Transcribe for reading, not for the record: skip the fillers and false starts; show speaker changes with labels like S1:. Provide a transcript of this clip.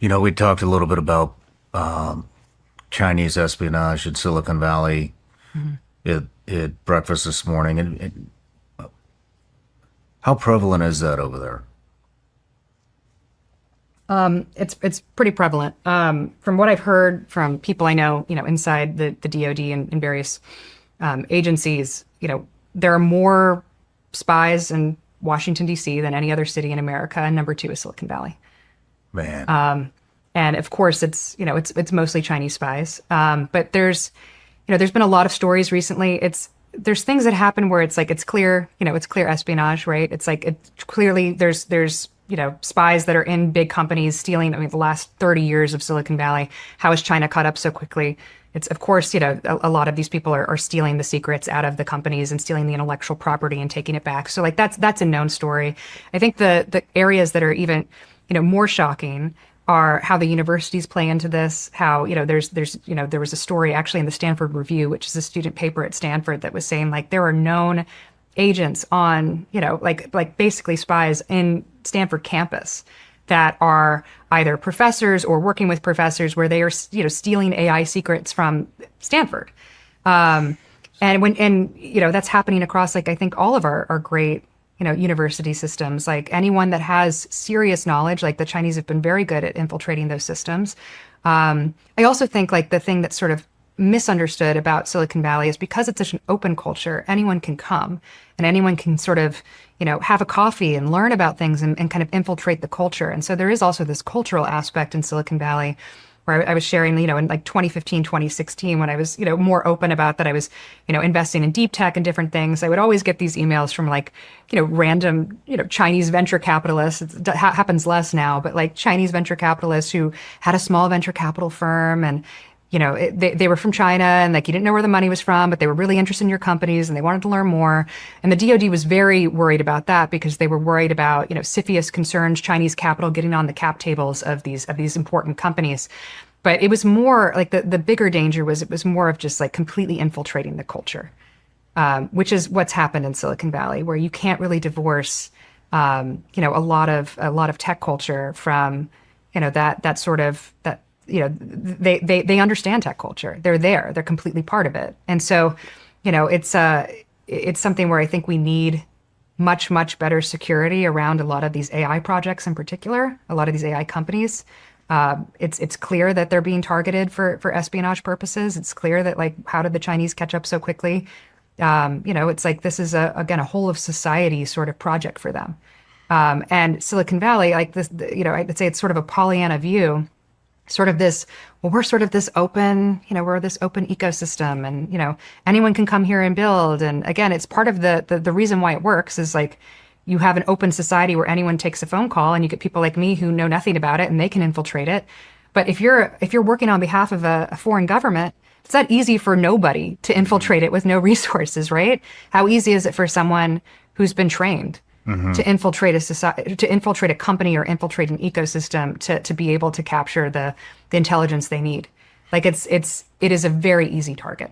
S1: We talked a little bit about um, Chinese espionage in Silicon Valley at breakfast this morning. And how prevalent is that over there?
S2: It's pretty prevalent. From what I've heard from people I know, inside the DoD and various agencies, there are more spies in Washington, D.C. than any other city in America, and number two is Silicon Valley.
S1: Man.
S2: And of course, it's mostly Chinese spies. But there's been a lot of stories recently. There's things that happen where it's like it's clear, it's clear espionage, right? It's like clearly there's spies that are in big companies stealing. I mean, the last 30 years of Silicon Valley, how has China caught up so quickly? It's of course, a lot of these people are stealing the secrets out of the companies and stealing the intellectual property and taking it back. So like that's a known story. I think the areas that are even more shocking are how the universities play into this, how, there was a story actually in the Stanford Review, which is a student paper at Stanford, that was saying like there are known agents on, like basically spies in Stanford campus that are either professors or working with professors where they are, stealing AI secrets from Stanford. That's happening across, like, I think all of our great university systems. Like anyone that has serious knowledge, like the Chinese have been very good at infiltrating those systems. I also think like the thing that's sort of misunderstood about Silicon Valley is because it's such an open culture, anyone can come and anyone can sort of, have a coffee and learn about things and kind of infiltrate the culture. And so there is also this cultural aspect in Silicon Valley where I was sharing, in like 2015, 2016, when I was, more open about that I was, investing in deep tech and different things. I would always get these emails from like, random, Chinese venture capitalists. It happens less now, but like Chinese venture capitalists who had a small venture capital firm and, they were from China and like you didn't know where the money was from, but they were really interested in your companies and they wanted to learn more. And the DoD was very worried about that because they were worried about, CFIUS concerns, Chinese capital getting on the cap tables of these important companies. But it was more like the bigger danger was it was more of just like completely infiltrating the culture, which is what's happened in Silicon Valley, where you can't really divorce, a lot of tech culture from, that sort of that. They understand tech culture. They're there. They're completely part of it. And so, it's something where I think we need much, much better security around a lot of these AI projects in particular, a lot of these AI companies. It's clear that they're being targeted for espionage purposes. It's clear that like, how did the Chinese catch up so quickly? It's like this is again a whole of society sort of project for them. And Silicon Valley, like this, I'd say it's sort of a Pollyanna view. Sort of this, well, we're sort of this open, we're this open ecosystem and, anyone can come here and build. And again, it's part of the reason why it works is like you have an open society where anyone takes a phone call and you get people like me who know nothing about it and they can infiltrate it. But if you're working on behalf of a foreign government, it's not easy for nobody to infiltrate it with no resources, right? How easy is it for someone who's been trained to infiltrate a society, to infiltrate a company or infiltrate an ecosystem to be able to capture the intelligence they need? Like it is a very easy target.